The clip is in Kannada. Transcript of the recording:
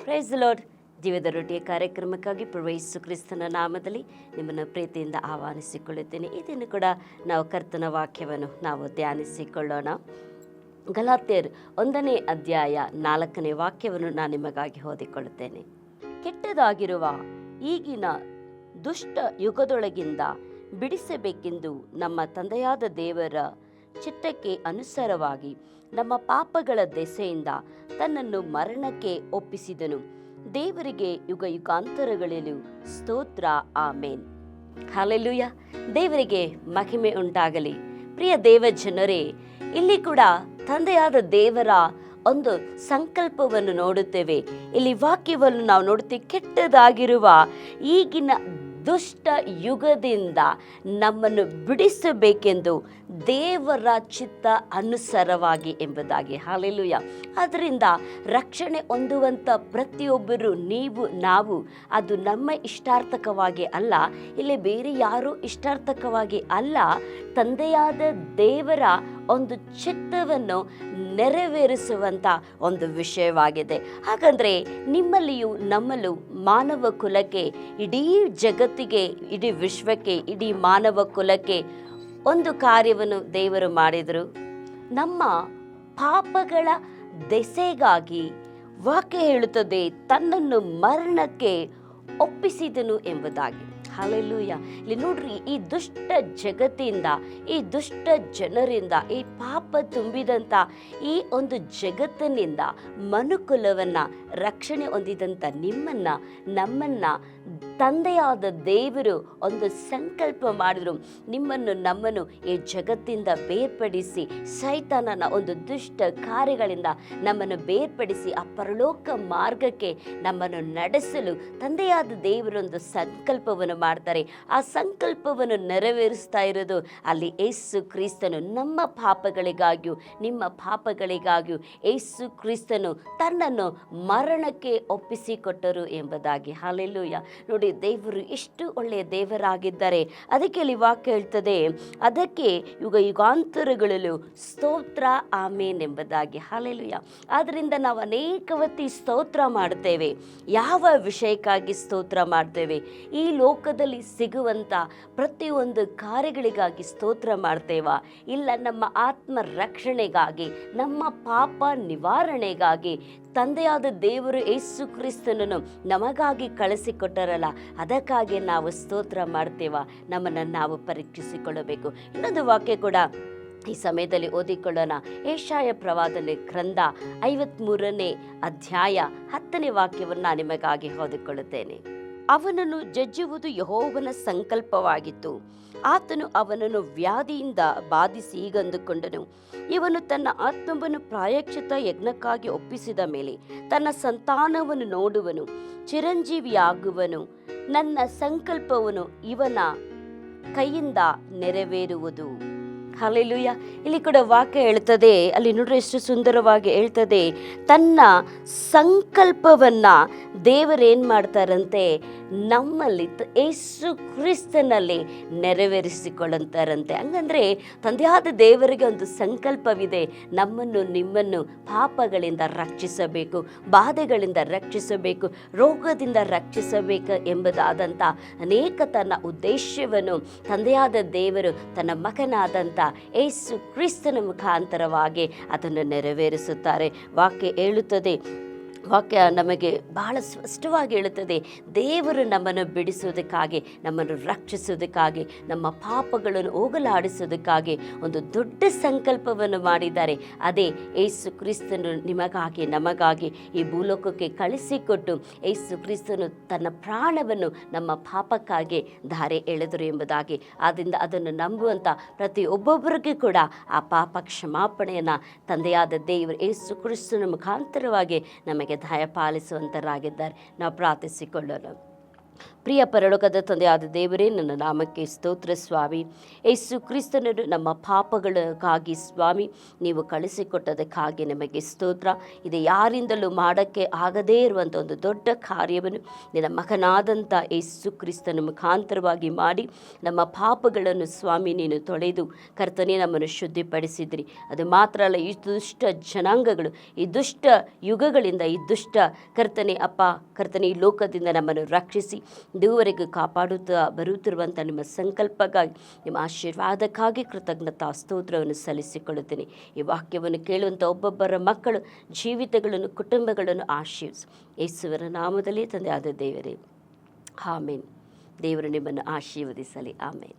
Price the lord. ಜೀವದ ರೊಟ್ಟಿಯ ಕಾರ್ಯಕ್ರಮಕ್ಕಾಗಿ ಪ್ರಭು ಯೇಸು ಕ್ರಿಸ್ತನ ನಾಮದಲ್ಲಿ ನಿಮ್ಮನ್ನು ಪ್ರೀತಿಯಿಂದ ಆಹ್ವಾನಿಸಿಕೊಳ್ಳುತ್ತೇನೆ. ಈ ದಿನ ಕೂಡ ನಾವು ಕರ್ತನ ವಾಕ್ಯವನ್ನು ನಾವು ಧ್ಯಾನಿಸಿಕೊಳ್ಳೋಣ. ಗಲಾತ್ಯರ್ 1ನೇ ಅಧ್ಯಾಯ 4ನೇ ವಾಕ್ಯವನ್ನು ನಾನು ನಿಮಗಾಗಿ ಓದಿಕೊಳ್ಳುತ್ತೇನೆ. ಕೆಟ್ಟದಾಗಿರುವ ಈಗಿನ ದುಷ್ಟ ಯುಗದೊಳಗಿಂದ ಬಿಡಿಸಬೇಕೆಂದು ನಮ್ಮ ತಂದೆಯಾದ ದೇವರ ಚಿತ್ತಕ್ಕೆ ಅನುಸಾರವಾಗಿ ನಮ್ಮ ಪಾಪಗಳ ದೆಸೆಯಿಂದ ತನ್ನನ್ನು ಮರಣಕ್ಕೆ ಒಪ್ಪಿಸಿದನು. ದೇವರಿಗೆ ಯುಗ ಯುಗಾಂತರಗಳಲ್ಲೂ ಸ್ತೋತ್ರ, ಆಮೇನ್. ಹಲ್ಲೆಲೂಯ. ದೇವರಿಗೆ ಮಹಿಮೆ ಉಂಟಾಗಲಿ. ಪ್ರಿಯ ದೇವ ಜನರೇ, ಇಲ್ಲಿ ಕೂಡ ತಂದೆಯಾದ ದೇವರ ಒಂದು ಸಂಕಲ್ಪವನ್ನು ನೋಡುತ್ತೇವೆ. ಇಲ್ಲಿ ವಾಕ್ಯವನ್ನು ನಾವು ನೋಡುತ್ತೇವೆ. ಕೆಟ್ಟದಾಗಿರುವ ಈಗಿನ ದುಷ್ಟ ಯುಗದಿಂದ ನಮ್ಮನ್ನು ಬಿಡಿಸಬೇಕೆಂದು ದೇವರ ಚಿತ್ತ ಅನುಸಾರವಾಗಿ ಎಂಬುದಾಗಿ. ಹಲ್ಲೆಲೂಯ. ಅದರಿಂದ ರಕ್ಷಣೆ ಹೊಂದುವಂಥ ಪ್ರತಿಯೊಬ್ಬರು, ನೀವು ನಾವು, ಅದು ನಮ್ಮ ಇಷ್ಟಾರ್ಥಕವಾಗಿ ಅಲ್ಲ, ಇಲ್ಲಿ ಬೇರೆ ಯಾರೂ ಇಷ್ಟಾರ್ಥಕವಾಗಿ ಅಲ್ಲ, ತಂದೆಯಾದ ದೇವರ ಒಂದು ಚಿತ್ತವನ್ನು ನೆರವೇರಿಸುವಂಥ ಒಂದು ವಿಷಯವಾಗಿದೆ. ಹಾಗಂದರೆ ನಿಮ್ಮಲ್ಲಿಯೂ ನಮ್ಮಲ್ಲೂ ಮಾನವ ಕುಲಕ್ಕೆ, ಇಡೀ ಜಗತ್ತಿಗೆ, ಇಡೀ ವಿಶ್ವಕ್ಕೆ, ಇಡೀ ಮಾನವ ಕುಲಕ್ಕೆ ಒಂದು ಕಾರ್ಯವನ್ನು ದೇವರು ಮಾಡಿದರು. ನಮ್ಮ ಪಾಪಗಳ ದೆಸೆಗಾಗಿ ವಾಕ್ಯ ಹೇಳುತ್ತದೆ, ತನ್ನನ್ನು ಮರಣಕ್ಕೆ ಒಪ್ಪಿಸಿದನು ಎಂಬುದಾಗಿ. ಹಲ್ಲೆಲೂಯ. ಇಲ್ಲಿ ನೋಡ್ರಿ, ಈ ದುಷ್ಟ ಜಗತ್ತಿಂದ, ಈ ದುಷ್ಟ ಜನರಿಂದ, ಈ ಪಾಪ ತುಂಬಿದಂಥ ಈ ಒಂದು ಜಗತ್ತಿನಿಂದ ಮನುಕುಲವನ್ನು ರಕ್ಷಣೆ ಹೊಂದಿದಂಥ ನಿಮ್ಮನ್ನು, ನಮ್ಮನ್ನು ತಂದೆಯಾದ ದೇವರು ಒಂದು ಸಂಕಲ್ಪ ಮಾಡಿದರು. ನಿಮ್ಮನ್ನು ನಮ್ಮನ್ನು ಈ ಜಗತ್ತಿಂದ ಬೇರ್ಪಡಿಸಿ, ಸೈತಾನನ ಒಂದು ದುಷ್ಟ ಕಾರ್ಯಗಳಿಂದ ನಮ್ಮನ್ನು ಬೇರ್ಪಡಿಸಿ ಆ ಪರಲೋಕ ಮಾರ್ಗಕ್ಕೆ ನಮ್ಮನ್ನು ನಡೆಸಲು ತಂದೆಯಾದ ದೇವರೊಂದು ಸಂಕಲ್ಪವನ್ನು ಮಾಡ್ತಾರೆ. ಆ ಸಂಕಲ್ಪವನ್ನು ನೆರವೇರಿಸ್ತಾ ಇರೋದು ಅಲ್ಲಿ ಯೇಸು ಕ್ರಿಸ್ತನು. ನಮ್ಮ ಪಾಪಗಳಿಗಾಗಿಯೂ ನಿಮ್ಮ ಪಾಪಗಳಿಗಾಗಿಯೂ ಯೇಸು ಕ್ರಿಸ್ತನು ತನ್ನನ್ನು ಮರಣಕ್ಕೆ ಒಪ್ಪಿಸಿಕೊಟ್ಟರು ಎಂಬುದಾಗಿ. ಹಲ್ಲೆಲೂಯ. ನೋಡಿ, ದೇವರು ಎಷ್ಟು ಒಳ್ಳೆಯ ದೇವರಾಗಿದ್ದಾರೆ. ಅದಕ್ಕೆ ಇಲ್ಲಿ ವಾಕ್ಯ ಹೇಳ್ತದೆ, ಅದಕ್ಕೆ ಯುಗ ಯುಗಾಂತರಗಳಲ್ಲೂ ಸ್ತೋತ್ರ, ಆಮೇನ್ ಎಂಬುದಾಗಿ. ಹಲ್ಲೆಲೂಯ. ಆದ್ದರಿಂದ ನಾವು ಅನೇಕ ಹೊತ್ತಿ ಸ್ತೋತ್ರ ಮಾಡ್ತೇವೆ. ಯಾವ ವಿಷಯಕ್ಕಾಗಿ ಸ್ತೋತ್ರ ಮಾಡ್ತೇವೆ? ಈ ಲೋಕದಲ್ಲಿ ಸಿಗುವಂಥ ಪ್ರತಿಯೊಂದು ಕಾರ್ಯಗಳಿಗಾಗಿ ಸ್ತೋತ್ರ ಮಾಡ್ತೇವಾ? ಇಲ್ಲ, ನಮ್ಮ ಆತ್ಮ ರಕ್ಷಣೆಗಾಗಿ, ನಮ್ಮ ಪಾಪ ನಿವಾರಣೆಗಾಗಿ ತಂದೆಯಾದ ದೇವರು ಯೇಸು ಕ್ರಿಸ್ತನನ್ನು ನಮಗಾಗಿ ಕಳಿಸಿಕೊಟ್ಟರಲ್ಲ, ಅದಕ್ಕಾಗಿ ನಾವು ಸ್ತೋತ್ರ ಮಾಡ್ತೇವಾ? ನಮ್ಮನ್ನು ನಾವು ಪರೀಕ್ಷಿಸಿಕೊಳ್ಳಬೇಕು. ಇನ್ನೊಂದು ವಾಕ್ಯ ಕೂಡ ಈ ಸಮಯದಲ್ಲಿ ಓದಿಕೊಳ್ಳೋಣ. ಯೆಶಾಯ ಪ್ರವಾದನೆ ಗ್ರಂಥ 53ನೇ ಅಧ್ಯಾಯ 10ನೇ ವಾಕ್ಯವನ್ನು ನಿಮಗಾಗಿ ಓದಿಕೊಳ್ಳುತ್ತೇನೆ. ಅವನನ್ನು ಜಜ್ಜುವುದು ಯೆಹೋವನ ಸಂಕಲ್ಪವಾಗಿತ್ತು. ಆತನು ಅವನನ್ನು ವ್ಯಾಧಿಯಿಂದ ಬಾಧಿಸಿ ಹೀಗಂದುಕೊಂಡನು, ಇವನು ತನ್ನ ಆತ್ಮವನ್ನು ಪ್ರಾಯಶ್ಚಿತ್ತ ಯಜ್ಞಕ್ಕಾಗಿ ಒಪ್ಪಿಸಿದ ಮೇಲೆ ತನ್ನ ಸಂತಾನವನ್ನು ನೋಡುವನು, ಚಿರಂಜೀವಿಯಾಗುವನು, ನನ್ನ ಸಂಕಲ್ಪವನ್ನು ಇವನ ಕೈಯಿಂದ ನೆರವೇರುವುದು. ಹಲ್ಲೆಲೂಯ. ಇಲ್ಲಿ ಕೂಡ ವಾಕ್ಯ ಹೇಳ್ತದೆ, ಅಲ್ಲಿ ನೋಡ್ರಿ ಎಷ್ಟು ಸುಂದರವಾಗಿ ಹೇಳ್ತದೆ, ತನ್ನ ಸಂಕಲ್ಪವನ್ನು ದೇವರೇನು ಮಾಡ್ತಾರಂತೆ, ನಮ್ಮಲ್ಲಿ ಯೇಸು ಕ್ರಿಸ್ತನಲ್ಲಿ ನೆರವೇರಿಸಿಕೊಳ್ಳುತ್ತಾರಂತೆ. ಹಂಗಂದರೆ ತಂದೆಯಾದ ದೇವರಿಗೆ ಒಂದು ಸಂಕಲ್ಪವಿದೆ, ನಮ್ಮನ್ನು ನಿಮ್ಮನ್ನು ಪಾಪಗಳಿಂದ ರಕ್ಷಿಸಬೇಕು, ಬಾಧೆಗಳಿಂದ ರಕ್ಷಿಸಬೇಕು, ರೋಗದಿಂದ ರಕ್ಷಿಸಬೇಕು ಎಂಬುದಾದಂಥ ಅನೇಕ ತನ್ನ ಉದ್ದೇಶವನ್ನು ತಂದೆಯಾದ ದೇವರು ತನ್ನ ಮಗನಾದಂಥ ಯೇಸು ಕ್ರಿಸ್ತನ ಮುಖಾಂತರವಾಗಿ ಅದನ್ನು ನೆರವೇರಿಸುತ್ತಾರೆ. ವಾಕ್ಯ ಹೇಳುತ್ತದೆ, ವಾಕ್ಯ ನಮಗೆ ಬಹಳ ಸ್ಪಷ್ಟವಾಗಿ ಹೇಳುತ್ತದೆ, ದೇವರು ನಮ್ಮನ್ನು ಬಿಡಿಸೋದಕ್ಕಾಗಿ, ನಮ್ಮನ್ನು ರಕ್ಷಿಸೋದಕ್ಕಾಗಿ, ನಮ್ಮ ಪಾಪಗಳನ್ನು ಹೋಗಲಾಡಿಸೋದಕ್ಕಾಗಿ ಒಂದು ದೊಡ್ಡ ಸಂಕಲ್ಪವನ್ನು ಮಾಡಿದ್ದಾರೆ. ಅದೇ ಯೇಸು ಕ್ರಿಸ್ತನು ನಿಮಗಾಗಿ, ನಮಗಾಗಿ ಈ ಭೂಲೋಕಕ್ಕೆ ಕಳಿಸಿಕೊಟ್ಟು ಯೇಸು ಕ್ರಿಸ್ತನು ತನ್ನ ಪ್ರಾಣವನ್ನು ನಮ್ಮ ಪಾಪಕ್ಕಾಗಿ ಧಾರೆ ಎಳೆದರು ಎಂಬುದಾಗಿ. ಆದ್ದರಿಂದ ಅದನ್ನು ನಂಬುವಂಥ ಪ್ರತಿಯೊಬ್ಬೊಬ್ಬರಿಗೂ ಕೂಡ ಆ ಪಾಪ ಕ್ಷಮಾಪಣೆಯನ್ನು ತಂದೆಯಾದ ದೇವರು ಯೇಸು ಕ್ರಿಸ್ತನ ಮುಖಾಂತರವಾಗಿ ನಮಗೆ ದಯಪಾಲಿಸುವಂತರಾಗಿದ್ದಾರೆ. ನಾವು ಪ್ರಾರ್ಥಿಸಿಕೊಳ್ಳೋಣ. ಪ್ರಿಯ ಪರಲೋಕದ ತಂದೆಯಾದ ದೇವರೇ, ನನ್ನ ನಾಮಕ್ಕೆ ಸ್ತೋತ್ರ ಸ್ವಾಮಿ. ಯೇಸು ಕ್ರಿಸ್ತನನ್ನು ನಮ್ಮ ಪಾಪಗಳಿಗಾಗಿ ಸ್ವಾಮಿ ನೀವು ಕಳಿಸಿಕೊಟ್ಟದಕ್ಕಾಗಿ ನಮಗೆ ಸ್ತೋತ್ರ. ಇದು ಯಾರಿಂದಲೂ ಮಾಡೋಕ್ಕೆ ಆಗದೇ ಇರುವಂಥ ಒಂದು ದೊಡ್ಡ ಕಾರ್ಯವನ್ನು ನಿನ್ನ ಮಗನಾದಂಥ ಯೇಸು ಕ್ರಿಸ್ತನ ಮುಖಾಂತರವಾಗಿ ಮಾಡಿ ನಮ್ಮ ಪಾಪಗಳನ್ನು ಸ್ವಾಮಿ ನೀನು ತೊಳೆದು ಕರ್ತನೆ ನಮ್ಮನ್ನು ಶುದ್ಧಿಪಡಿಸಿದ್ರಿ. ಅದು ಮಾತ್ರ ಅಲ್ಲ, ಈ ದುಷ್ಟ ಜನಾಂಗಗಳು, ಈ ದುಷ್ಟ ಯುಗಗಳಿಂದ, ಈ ದುಷ್ಟ ಕರ್ತನೆ ಅಪ್ಪ ಕರ್ತನೆ ಈ ಲೋಕದಿಂದ ನಮ್ಮನ್ನು ರಕ್ಷಿಸಿ ಇದುವರೆಗೂ ಕಾಪಾಡುತ್ತಾ ಬರುತ್ತಿರುವಂಥ ನಿಮ್ಮ ಸಂಕಲ್ಪಕ್ಕಾಗಿ, ನಿಮ್ಮ ಆಶೀರ್ವಾದಕ್ಕಾಗಿ ಕೃತಜ್ಞತಾ ಸ್ತೋತ್ರವನ್ನು ಸಲ್ಲಿಸಿಕೊಳ್ಳುತ್ತೇನೆ. ಈ ವಾಕ್ಯವನ್ನು ಕೇಳುವಂಥ ಒಬ್ಬೊಬ್ಬರ ಮಕ್ಕಳು ಜೀವಿತಗಳನ್ನು, ಕುಟುಂಬಗಳನ್ನು ಆಶೀರ್ವಿಸು. ಯೇಸುವಿನ ನಾಮದಲ್ಲಿ ತಂದೆಯಾದ ದೇವರೇ, ಆಮೇನ್. ದೇವರು ನಿಮ್ಮನ್ನು ಆಶೀರ್ವದಿಸಲಿ. ಆಮೇನ್.